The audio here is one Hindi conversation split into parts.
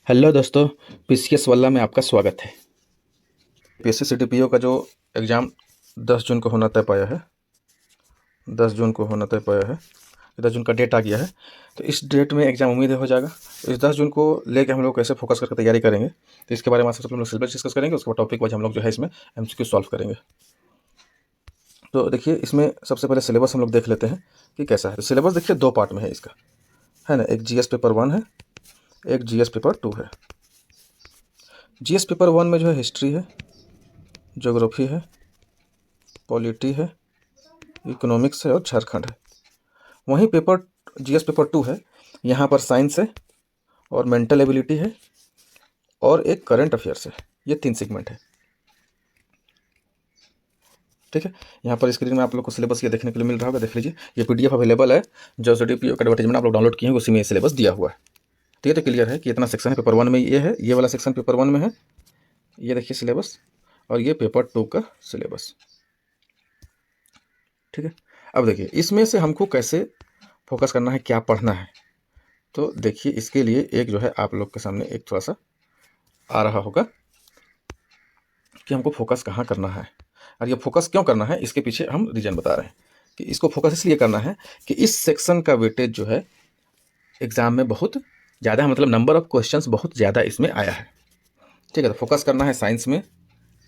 हेलो दोस्तों, पीसीएस वाला में आपका स्वागत है। पीएससी सीटीपीओ का जो एग्ज़ाम 10 जून को होना तय पाया है। 10 जून को होना तय पाया है। 10 जून का डेट आ गया है, तो इस डेट में एग्ज़ाम उम्मीद है हो जाएगा। तो इस 10 जून को लेके हम लोग कैसे फोकस करके तैयारी करेंगे, तो इसके बारे में सबसे हम लोग सिलेबस डिस्कस करेंगे। उसके बाद टॉपिक वाइज हम लोग जो है इसमें एमसीक्यू सॉल्व करेंगे। तो देखिए, इसमें सबसे पहले सिलेबस हम लोग देख लेते हैं कि कैसा है। तो सिलेबस देखिए 2 पार्ट में है इसका, है ना। एक जीएस पेपर 1 है, एक जीएस पेपर 2 है। जीएस पेपर 1 में जो है हिस्ट्री है, ज्योग्राफी है, पॉलिटी है, इकोनॉमिक्स है और झारखंड है। वहीं पेपर जीएस पेपर 2 है, यहाँ पर साइंस है और मेंटल एबिलिटी है और एक करंट अफेयर्स है। ये 3 सेगमेंट है, ठीक है। यहाँ पर स्क्रीन में आप लोग को सिलेबस ये देखने के लिए मिल रहा होगा, देख लीजिए। ये पीडीएफ अवेलेबल है, जो सीडीपीओ का एडवर्टाइजमेंट आप लोग डाउनलोड किए हैं उसी में सिलेबस दिया हुआ है। ठीक है, तो क्लियर है कि इतना सेक्शन है। पेपर 1 में ये है, ये वाला सेक्शन पेपर 1 में है, ये देखिए सिलेबस। और ये पेपर 2 का सिलेबस, ठीक है। अब देखिए इसमें से हमको कैसे फोकस करना है, क्या पढ़ना है। तो देखिए, इसके लिए एक जो है आप लोग के सामने एक थोड़ा सा आ रहा होगा कि हमको फोकस कहाँ करना है और ये फोकस क्यों करना है। इसके पीछे हम रीजन बता रहे हैं कि इसको फोकस इसलिए करना है कि इस सेक्शन का वेटेज जो है एग्जाम में बहुत ज़्यादा, मतलब नंबर ऑफ क्वेश्चंस बहुत ज़्यादा इसमें आया है, ठीक है। तो फोकस करना है साइंस में,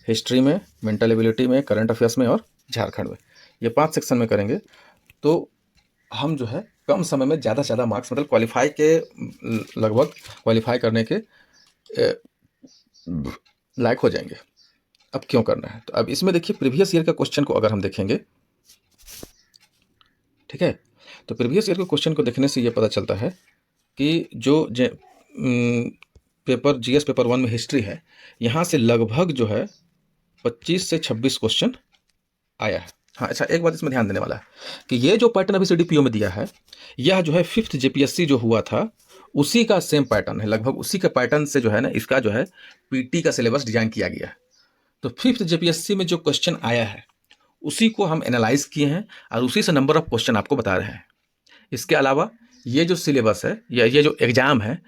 हिस्ट्री में, मेंटल एबिलिटी में, करंट अफेयर्स में और झारखंड में। ये 5 सेक्शन में करेंगे तो हम जो है कम समय में ज़्यादा से ज़्यादा मार्क्स, मतलब क्वालिफाई के लगभग क्वालिफाई करने के लायक हो जाएंगे। अब क्यों करना है, तो अब इसमें देखिए प्रीवियस ईयर का क्वेश्चन को अगर हम देखेंगे, ठीक है, तो प्रीवियस ईयर के क्वेश्चन को देखने से ये पता चलता है कि जो पेपर जीएस पेपर 1 में हिस्ट्री है, यहाँ से लगभग जो है 25 से 26 क्वेश्चन आया है। हाँ अच्छा, एक बात इसमें ध्यान देने वाला है कि ये जो पैटर्न अभी सीडीपीओ में दिया है, यह जो है 5th जेपीएससी जो हुआ था उसी का सेम पैटर्न है। लगभग उसी के पैटर्न से जो है ना, इसका जो है पीटी का सिलेबस डिजाइन किया गया है। तो 5th जेपीएससी में जो क्वेश्चन आया है उसी को हम एनालाइज किए हैं और उसी से नंबर ऑफ क्वेश्चन आपको बता रहे हैं। इसके अलावा ये जो सिलेबस है या ये जो एग्जाम है,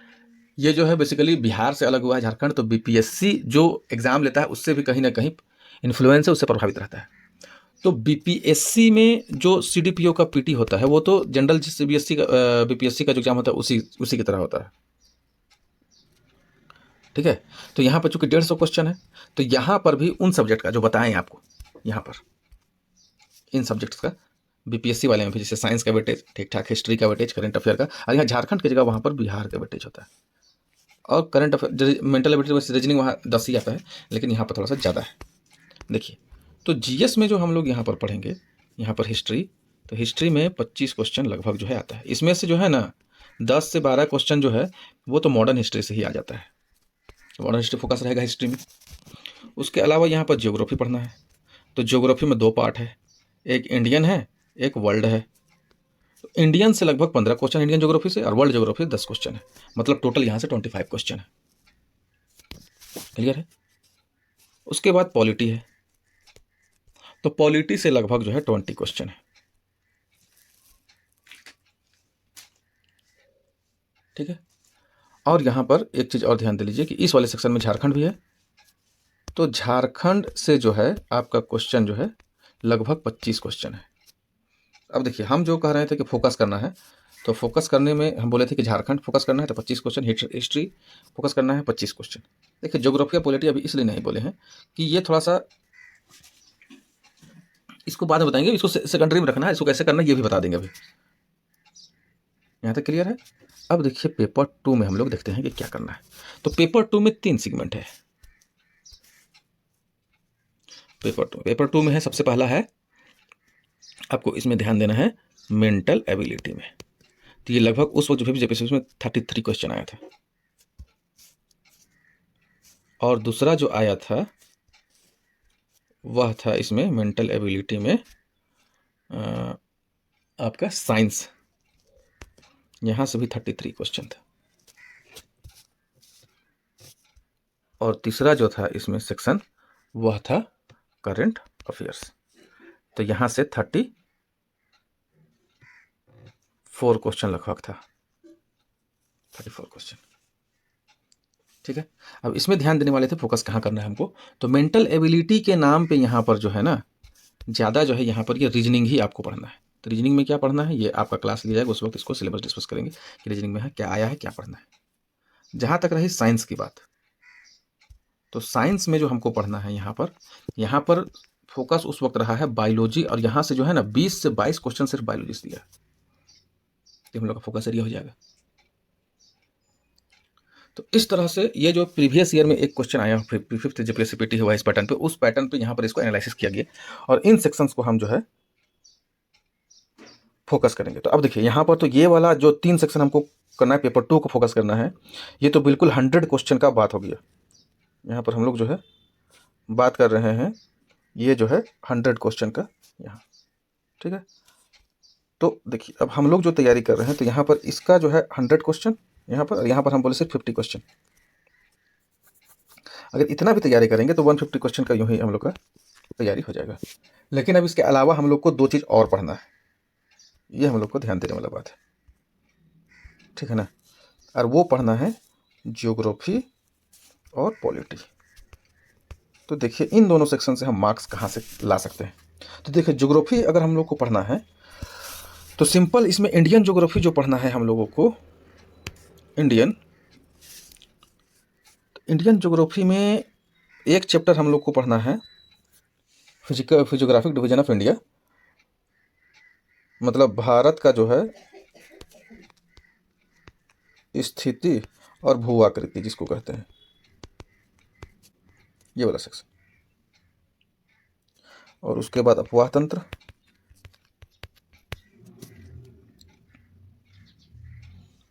ये जो है बेसिकली बिहार से अलग हुआ है, झारखंड। तो बीपीएससी जो एग्जाम लेता है उससे भी कहीं ना कहीं इन्फ्लुएंस है, उससे प्रभावित रहता है। तो बीपीएससी में जो सीडीपीओ का पीटी होता है वो तो जनरल सीबीएसई का बीपीएससी का जो एग्जाम होता है उसी की तरह होता है, ठीक है। तो यहाँ पर चूंकि 150 क्वेश्चन है, तो यहाँ पर भी उन सब्जेक्ट का जो बताएं आपको, यहाँ पर इन सब्जेक्ट्स का बीपीएससी वाले में भी, जैसे साइंस का वेटेज ठीक ठाक, हिस्ट्री का वेटेज, करंट अफेयर का, और यहाँ झारखंड की जगह वहाँ पर बिहार का वेटेज होता है। और current affair mental ability reasoning वहाँ 10 ही आता है, लेकिन यहाँ पर थोड़ा सा ज़्यादा है। देखिए, तो जीएस में जो हम लोग यहाँ पर पढ़ेंगे, यहाँ पर हिस्ट्री, तो हिस्ट्री में 25 क्वेश्चन लगभग जो है आता है। इसमें से जो है ना 10 से 12 क्वेश्चन जो है वो तो मॉडर्न हिस्ट्री से ही आ जाता है। मॉडर्न हिस्ट्री फोकस रहेगा हिस्ट्री में। उसके अलावा यहाँ पर ज्योग्राफी पढ़ना है, तो ज्योग्राफी में 2 पार्ट है, एक इंडियन है, एक वर्ल्ड है। तो इंडियन से लगभग 15 क्वेश्चन इंडियन ज्योग्राफी से, और वर्ल्ड ज्योग्राफी 10 क्वेश्चन है, मतलब टोटल यहाँ से 25 क्वेश्चन है। क्लियर है। उसके बाद पॉलिटी है, तो पॉलिटी से लगभग जो है 20 क्वेश्चन है, ठीक है। और यहाँ पर एक चीज़ और ध्यान दे लीजिए कि इस वाले सेक्शन में झारखंड भी है, तो झारखंड से जो है आपका क्वेश्चन जो है लगभग 25 क्वेश्चन है। अब देखिए, हम जो कह रहे थे कि फोकस करना है, तो फोकस करने में हम बोले थे कि झारखंड फोकस करना है तो 25 क्वेश्चन, हिस्ट्री फोकस करना है 25 क्वेश्चन। देखिए, ज्योग्राफी और पॉलिटी अभी इसलिए नहीं बोले हैं कि ये थोड़ा सा, इसको बाद में बताएंगे, इसको सेकेंडरी में रखना है, इसको कैसे करना है ये भी बता देंगे अभी। यहाँ तक क्लियर है। अब देखिए पेपर 2 में हम लोग देखते हैं कि क्या करना है। तो पेपर 2 में 3 सेगमेंट है। पेपर 2 में है, सबसे पहला है आपको इसमें ध्यान देना है मेंटल एबिलिटी में। तो ये लगभग उस वक्त जो भी जेपीएससी में 33 क्वेश्चन आया था। और दूसरा जो आया था वह था इसमें मेंटल एबिलिटी में आपका साइंस, यहाँ से भी 33 क्वेश्चन था। और तीसरा जो था इसमें सेक्शन वह था करंट अफेयर्स, तो यहाँ से 34 क्वेश्चन लगभग था, 34 क्वेश्चन। ठीक है। अब इसमें ध्यान देने वाले थे फोकस कहाँ करना है हमको, तो मेंटल एबिलिटी के नाम पे यहाँ पर जो है ना ज़्यादा जो है यहाँ पर ये रीजनिंग ही आपको पढ़ना है। तो रीजनिंग में क्या पढ़ना है, ये आपका क्लास लिया जाएगा, उस वक्त इसको सिलेबस डिस्कस करेंगे कि रीजनिंग में है क्या आया है, क्या पढ़ना है। जहाँ तक रही साइंस की बात, तो साइंस में जो हमको पढ़ना है यहाँ पर फोकस उस वक्त रहा है बायोलॉजी, और यहाँ से जो है ना 20 से 22 क्वेश्चन सिर्फ बायोलॉजी से दिया है, तो हम लोग का फोकस एरिया हो जाएगा। तो इस तरह से ये जो प्रीवियस ईयर में एक क्वेश्चन आया फिफ्थ जो पीएससीपीटी हुआ इस पैटर्न पे, उस पैटर्न पे यहाँ पर इसको एनालिसिस किया गया और इन सेक्शंस को हम जो है फोकस करेंगे। तो अब देखिए यहाँ पर तो ये वाला जो 3 सेक्शन हमको करना है, पेपर 2 को फोकस करना है, ये तो बिल्कुल 100 क्वेश्चन का बात हो गया। यहाँ पर हम लोग जो है बात कर रहे हैं, ये जो है 100 क्वेश्चन का यहाँ, ठीक है। तो देखिए अब हम लोग जो तैयारी कर रहे हैं, तो यहाँ पर इसका जो है 100 क्वेश्चन यहाँ पर, और यहाँ पर हम बोले सिर्फ 50 क्वेश्चन। अगर इतना भी तैयारी करेंगे तो 150 क्वेश्चन का यूँ ही हम लोग का तैयारी हो जाएगा। लेकिन अब इसके अलावा हम लोग को 2 चीज़ और पढ़ना है, ये हम लोग को ध्यान देने वाला बात है, ठीक है ना। और वो पढ़ना है ज्योग्राफी और पॉलिटी। तो देखिए इन दोनों सेक्शन से हम मार्क्स कहाँ से ला सकते हैं। तो देखिए ज्योग्राफी अगर हम लोग को पढ़ना है तो सिंपल इसमें इंडियन ज्योग्राफी जो पढ़ना है हम लोगों को, इंडियन ज्योग्राफी में एक चैप्टर हम लोग को पढ़ना है फिजियोग्राफिक डिवीजन ऑफ इंडिया, मतलब भारत का जो है स्थिति और भू आकृति जिसको कहते हैं, ये वाला सेक्शन। और उसके बाद अपवाह तंत्र,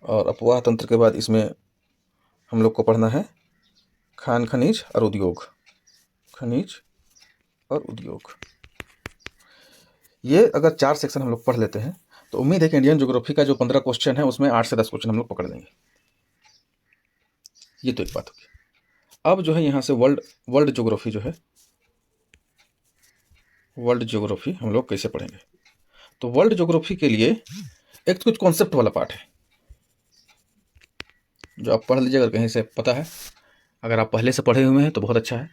और अपवाह तंत्र के बाद इसमें हम लोग को पढ़ना है खान खनिज और उद्योग, खनिज और उद्योग। ये अगर 4 सेक्शन हम लोग पढ़ लेते हैं तो उम्मीद है कि इंडियन ज्योग्राफी का जो 15 क्वेश्चन है उसमें 8 से 10 क्वेश्चन हम लोग पकड़ लेंगे। ये तो एक बात होगी। अब जो है यहाँ से वर्ल्ड ज्योग्राफी जो है, वर्ल्ड ज्योग्राफी हम लोग कैसे पढ़ेंगे। तो वर्ल्ड ज्योग्राफी के लिए एक कुछ कॉन्सेप्ट वाला पार्ट है जो आप पढ़ लीजिए, अगर कहीं से पता है, अगर आप पहले से पढ़े हुए हैं तो बहुत अच्छा है,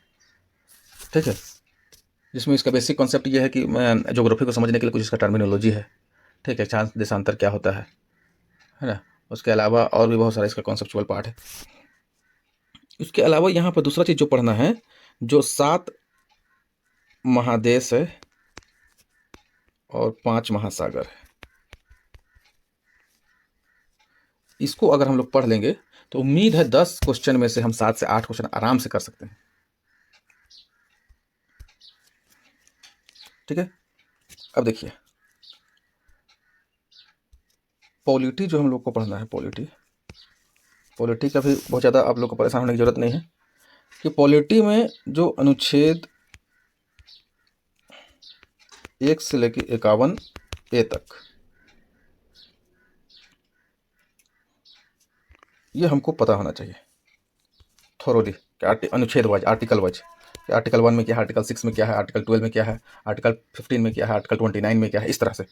ठीक है। जिसमें इसका बेसिक कॉन्सेप्ट ये है कि ज्योग्राफी को समझने के लिए कुछ इसका टर्मिनोलॉजी है, ठीक है। चांद देशांतर क्या होता है ना। उसके अलावा और भी बहुत सारा इसका कॉन्सेप्चुअल पार्ट है। उसके अलावा यहाँ पर दूसरा चीज़ जो पढ़ना है, जो 7 महादेश है और 5 महासागर है, इसको अगर हम लोग पढ़ लेंगे तो उम्मीद है 10 क्वेश्चन में से हम 7 से 8 क्वेश्चन आराम से कर सकते हैं, ठीक है। अब देखिए पॉलिटी जो हम लोग को पढ़ना है, पॉलिटी का भी बहुत ज़्यादा आप लोग को परेशान होने की ज़रूरत नहीं है कि पॉलिटी में जो अनुच्छेद 1 से लेकर 51 ए तक, ये हमको पता होना चाहिए थोरोली, अनुच्छेद वाइज, आर्टिकल वाइज, आर्टिकल 1 में क्या है, आर्टिकल 6 में क्या है, आर्टिकल 12 में क्या है, आर्टिकल 15 में क्या है, आर्टिकल 29 में क्या है, इस तरह से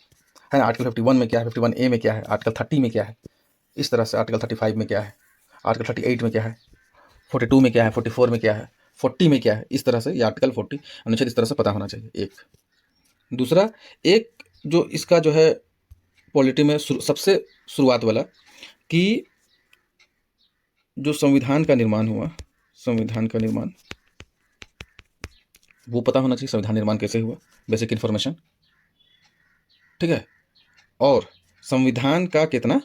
है ना। आर्टिकल 51 में क्या है, 51 ए में क्या है, आर्टिकल 30 में क्या है, इस तरह से आर्टिकल 35 में क्या है, आर्टिकल 38 में क्या है, 42 में क्या है, 44 में क्या है, 40 में क्या है, इस तरह से ये आर्टिकल 40 अनुच्छेद इस तरह से पता होना चाहिए। एक दूसरा, एक जो इसका जो है पॉलिटी में सबसे शुरुआत वाला कि जो संविधान का निर्माण हुआ, संविधान का निर्माण वो पता होना चाहिए, संविधान निर्माण कैसे हुआ, बेसिक इन्फॉर्मेशन, ठीक है। और संविधान का कितना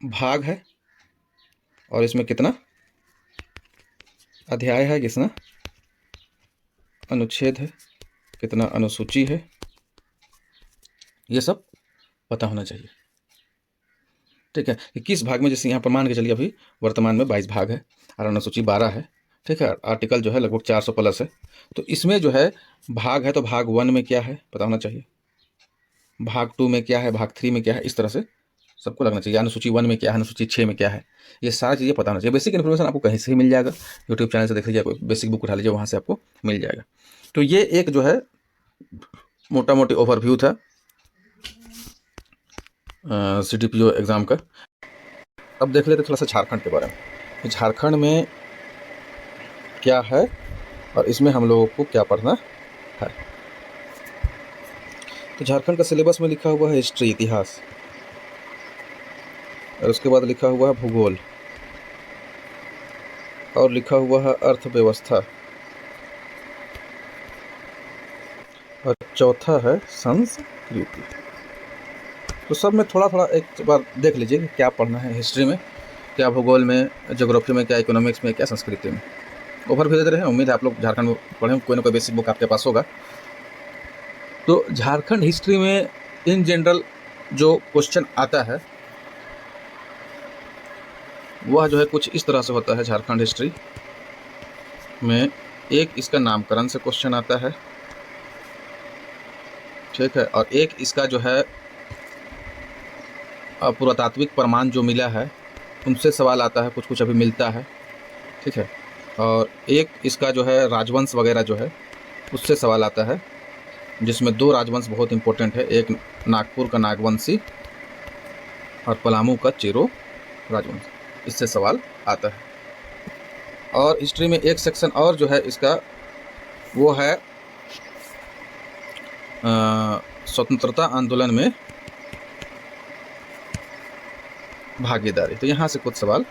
भाग है और इसमें कितना अध्याय है, कितना अनुच्छेद है, कितना अनुसूची है, ये सब पता होना चाहिए, ठीक है। कि किस भाग में, जैसे यहाँ पर मान के चलिए अभी वर्तमान में 22 भाग है और अनुसूची 12 है, ठीक है। आर्टिकल जो है लगभग 400 प्लस है। तो इसमें जो है भाग है, तो भाग 1 में क्या है पता होना चाहिए, भाग 2 में क्या है, भाग 3 में क्या है, इस तरह से सबको लगना चाहिए। अनुसूची 1 में क्या है, अनुसूची 6 में क्या है, ये सारी चीज़ें पता होना चाहिए। बेसिक इन्फॉर्मेशन आपको कहीं से ही मिल जाएगा, यूट्यूब चैनल से देख लीजिए, कोई बेसिक बुक उठा लीजिए, वहाँ से आपको मिल जाएगा। तो ये एक जो है मोटा मोटी ओवरव्यू था CDPO एग्ज़ाम का। अब देख लेते थोड़ा सा झारखंड के बारे में। झारखंड में क्या है और इसमें हम लोगों को क्या पढ़ना है। तो झारखंड का सिलेबस में लिखा हुआ है हिस्ट्री, इतिहास, और उसके बाद लिखा हुआ है भूगोल, और लिखा हुआ है अर्थव्यवस्था, और चौथा है संस्कृति। तो सब में थोड़ा थोड़ा एक बार देख लीजिए कि क्या पढ़ना है हिस्ट्री में, क्या भूगोल में, ज्योग्राफी में, क्या इकोनॉमिक्स में, क्या संस्कृति में। ओवर भी दे रहे हैं, उम्मीद है आप लोग झारखंड में पढ़ें, कोई ना कोई बेसिक बुक आपके पास होगा। तो झारखंड हिस्ट्री में इन जनरल जो क्वेश्चन आता है वह जो है कुछ इस तरह से होता है। झारखंड हिस्ट्री में एक इसका नामकरण से क्वेश्चन आता है, ठीक है, और एक इसका जो है पुरातात्विक प्रमाण जो मिला है उनसे सवाल आता है, कुछ कुछ अभी मिलता है, ठीक है, और एक इसका जो है राजवंश वगैरह जो है उससे सवाल आता है, जिसमें दो राजवंश बहुत इंपॉर्टेंट है, एक नागपुर का नागवंशी और पलामू का चेरो राजवंश, इससे सवाल आता है। और हिस्ट्री में एक सेक्शन और जो है इसका वो है स्वतंत्रता आंदोलन में भागीदारी, तो यहाँ से कुछ सवाल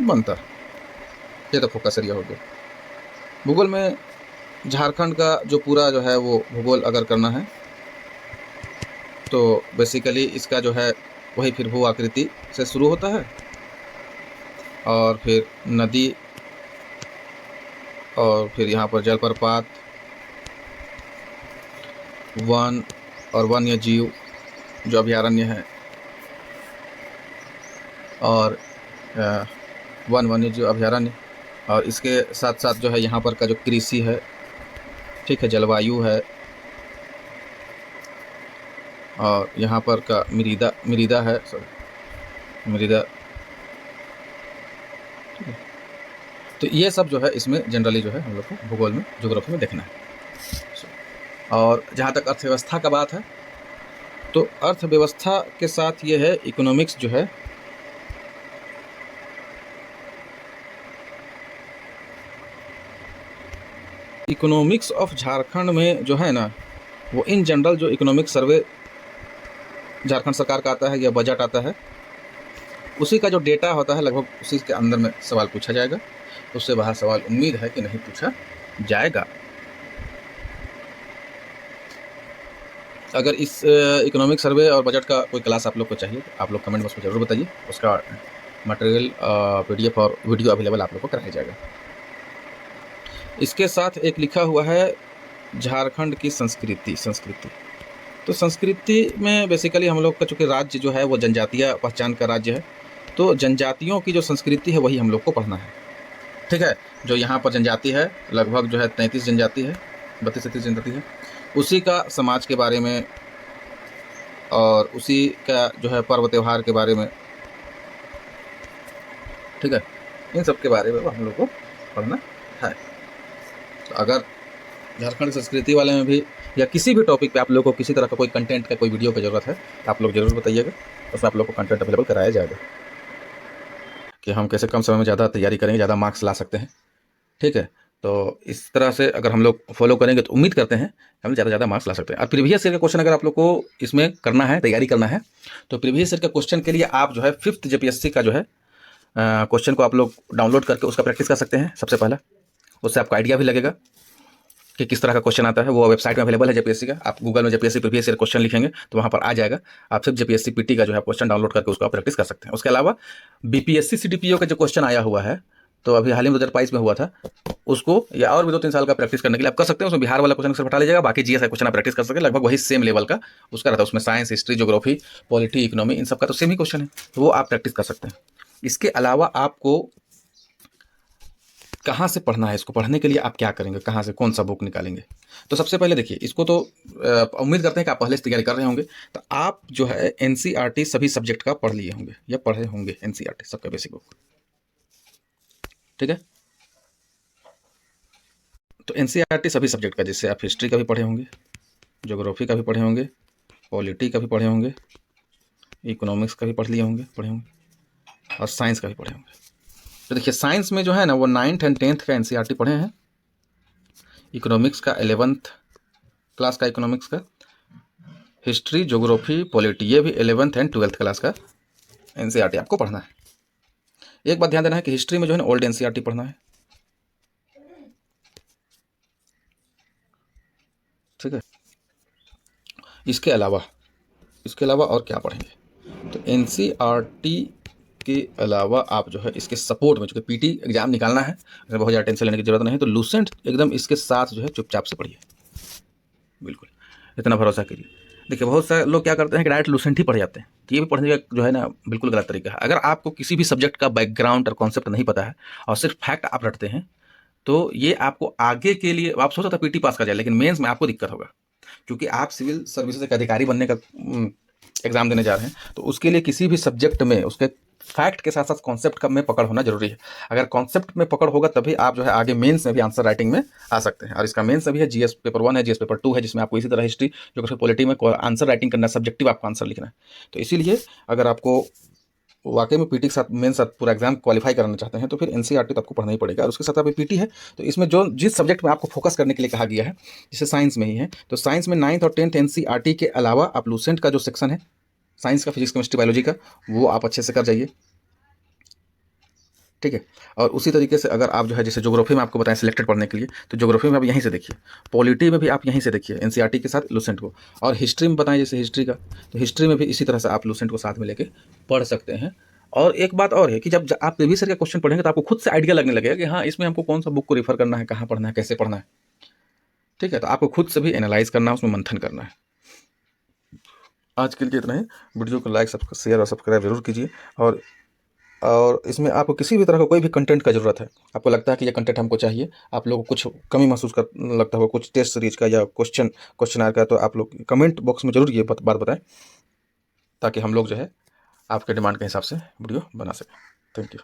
बनता है। ये तो फोकस एरिया हो गया। भूगोल में झारखंड का जो पूरा जो है वो भूगोल अगर करना है तो बेसिकली इसका जो है वही फिर भू आकृति से शुरू होता है, और फिर नदी, और फिर यहाँ पर जलप्रपात, वन और वन्य जीव जो अभयारण्य है, और वन वन्य जीव अभयारण्य, और इसके साथ साथ जो है यहाँ पर का जो कृषि है, ठीक है, जलवायु है, और यहाँ पर का मृदा है, मृदा, ठीक है। तो ये सब जो है इसमें जनरली जो है हम लोग को भूगोल में, ज्योग्राफी में देखना है। और जहाँ तक अर्थव्यवस्था का बात है तो अर्थव्यवस्था के साथ ये है इकोनॉमिक्स जो है इकोनॉमिक्स ऑफ झारखंड में जो है ना वो इन जनरल जो इकोनॉमिक सर्वे झारखंड सरकार का आता है या बजट आता है उसी का जो डेटा होता है लगभग उसी के अंदर में सवाल पूछा जाएगा। उससे बाहर सवाल उम्मीद है कि नहीं पूछा जाएगा। अगर इस इकोनॉमिक सर्वे और बजट का कोई क्लास आप लोग को चाहिए तो आप लोग कमेंट बॉक्स में ज़रूर बताइए, उसका मटेरियल PDF और वीडियो अवेलेबल आप लोग को कराया जाएगा। इसके साथ एक लिखा हुआ है झारखंड की संस्कृति। तो संस्कृति में बेसिकली हम लोग का चूँकि राज्य जो है वो जनजातीय पहचान का राज्य है, तो जनजातियों की जो संस्कृति है वही हम लोग को पढ़ना है, ठीक है। जो यहाँ पर जनजाति है लगभग जो है 33 जनजाति है, 32-33 जनजाति है, उसी का समाज के बारे में और उसी का जो है पर्व त्यौहार के बारे में, ठीक है, इन सब के बारे में हम लोग को पढ़ना है। तो अगर झारखंड संस्कृति वाले में भी या किसी भी टॉपिक पे आप लोगों को किसी तरह का कोई कंटेंट का कोई वीडियो की ज़रूरत है तो आप लोग ज़रूर बताइएगा, उसमें आप लोग को कंटेंट अवेलेबल कराया जाएगा कि हम कैसे कम समय में ज़्यादा तैयारी करेंगे, ज़्यादा मार्क्स ला सकते हैं, ठीक है। तो इस तरह से अगर हम लोग फॉलो करेंगे तो उम्मीद करते हैं हम ज़्यादा मार्क्स ला सकते हैं। और प्रीवियस ईयर का क्वेश्चन अगर आप लोग को इसमें करना है, तैयारी करना है, तो प्रीवियस ईयर का क्वेश्चन के लिए आप जो है 5th JPSC का जो है क्वेश्चन को आप लोग डाउनलोड करके उसका प्रैक्टिस कर सकते हैं। सबसे पहला उससे आपको आइडिया भी लगेगा कि किस तरह का क्वेश्चन आता है। वो वेबसाइट में अवेलेबल है JPSC का, आप गूगल में JPSC प्रीवियस ईयर क्वेश्चन लिखेंगे तो वहाँ पर आ जाएगा। आप सिर्फ JPSC PT का जो है क्वेश्चन डाउनलोड करके उसको प्रैक्टिस कर सकते हैं। उसके अलावा BPSC CDPO का जो क्वेश्चन आया हुआ है तो अभी हाल ही में 2022 में हुआ था, उसको या और भी 2-3 साल का प्रैक्टिस करने के लिए आप कर सकते हैं। उसमें बिहार वाला क्वेश्चन सिर्फ हटा लीजिएगा, बाकी GS का क्वेश्चन आप प्रैक्टिस कर सकते हैं। लगभग वही सेम लेवल का उसका रहता है, उसमें science, history, geography, polity, economy, इन सब का तो सेम ही क्वेश्चन है, तो वो आप प्रैक्टिस कर सकते हैं। इसके अलावा आपको कहाँ से पढ़ना है, इसको पढ़ने के लिए आप क्या करेंगे, कहाँ से कौन सा बुक निकालेंगे। तो सबसे पहले देखिए, इसको तो उम्मीद करते हैं कि आप पहले से तैयारी कर रहे होंगे, तो आप जो है NCERT सभी सब्जेक्ट का पढ़ लिए होंगे या पढ़े होंगे, NCERT सबका बेसिक बुक, ठीक है। तो NCERT सभी सब्जेक्ट का, जिससे आप हिस्ट्री का भी पढ़े होंगे, ज्योग्राफी का भी पढ़े होंगे, पॉलिटी का भी पढ़े होंगे, इकोनॉमिक्स का भी पढ़े होंगे, और साइंस का भी पढ़े होंगे। तो देखिए साइंस में जो है ना वो 9th एंड 10th का एनसीईआरटी पढ़े हैं, इकोनॉमिक्स का 11th क्लास का इकोनॉमिक्स का, हिस्ट्री ज्योग्राफी पॉलिटी ये भी 11th एंड 12th क्लास का एनसीईआरटी आपको पढ़ना है। एक बात ध्यान देना है कि हिस्ट्री में जो है ना ओल्ड एनसीईआरटी पढ़ना है, ठीक है। इसके अलावा और क्या पढ़ेंगे, तो एनसीईआरटी के अलावा आप जो है इसके सपोर्ट में, चूँकि पीटी एग्जाम निकालना है, अगर बहुत ज़्यादा टेंशन लेने की जरूरत नहीं है, तो लूसेंट एकदम इसके साथ जो है चुपचाप से पढ़िए, बिल्कुल इतना भरोसा कीजिए। देखिए बहुत सारे लोग क्या करते हैं कि डायरेक्ट लूसेंट ही पढ़ जाते हैं, तो ये भी पढ़ने का जो है ना बिल्कुल गलत तरीका है। अगर आपको किसी भी सब्जेक्ट का बैकग्राउंड और कॉन्सेप्ट नहीं पता है और सिर्फ फैक्ट आप रटते हैं, तो ये आपको आगे के लिए, आप सोच सकते हैं पीटी पास कर जाए, लेकिन मेंस में आपको दिक्कत होगा, क्योंकि आप सिविल सर्विसेज के अधिकारी बनने का एग्जाम देने जा रहे हैं। तो उसके लिए किसी भी सब्जेक्ट में उसके फैक्ट के साथ साथ कॉन्सेप्ट का में पकड़ होना जरूरी है। अगर कॉन्सेप्ट में पकड़ होगा तभी आप जो है आगे मेंस में भी आंसर राइटिंग में आ सकते हैं। और इसका मेंस अभी है जीएस पेपर 1 है, जीएस पेपर 2 है, जिसमें आपको इसी तरह हिस्ट्री ज्योग्राफी पॉलिटी में आंसर राइटिंग करना, सब्जेक्टिव आपको आंसर लिखना है। तो इसीलिए अगर आपको वाकई में पीटी के साथ मेन साथ पूरा एग्जाम क्वालिफाई करना चाहते हैं तो फिर एनसीईआरटी तो आपको पढ़ना ही पड़ेगा। और उसके साथ अभी पीटी है, तो इसमें जो जिस सब्जेक्ट में आपको फोकस करने के लिए कहा गया है, जैसे साइंस में ही है, तो साइंस में 9th और 10th एनसीईआरटी के अलावा आप लूसेंट का जो सेक्शन है साइंस का, फिजिक्स केमिस्ट्री बायोलॉजी का, वो आप अच्छे से कर जाइए, ठीक है। और उसी तरीके से अगर आप जो है जैसे ज्योग्राफी में आपको बताएं सिलेक्टेड पढ़ने के लिए, तो ज्योग्राफी में आप यहीं से देखिए, पॉलिटी में भी आप यहीं से देखिए एनसीईआरटी के साथ लूसेंट को, और हिस्ट्री में बताएं जैसे हिस्ट्री का, तो हिस्ट्री में भी इसी तरह से आप लूसेंट को साथ में लेके पढ़ सकते हैं। और एक बात और है कि जब आप प्रीवियस ईयर का क्वेश्चन पढ़ेंगे तो आपको खुद से आइडिया लगने लगेगा कि हाँ इसमें हमको कौन सा बुक को रेफर करना है, कहाँ पढ़ना है, कैसे पढ़ना है, ठीक है। तो आपको खुद से भी एनालाइज करना है, उसमें मंथन करना है। आज के लिए इतना ही। वीडियो को लाइक, शेयर और सब्सक्राइब जरूर कीजिए। और इसमें आपको किसी भी तरह का कोई भी कंटेंट का ज़रूरत है, आपको लगता है कि ये कंटेंट हमको चाहिए, आप लोगों को कुछ कमी महसूस कर लगता हो कुछ टेस्ट सीरीज का या क्वेश्चन का, तो आप लोग कमेंट बॉक्स में ज़रूर ये बात बताएं, ताकि हम लोग जो है आपके डिमांड के हिसाब से वीडियो बना सकें। Thank you.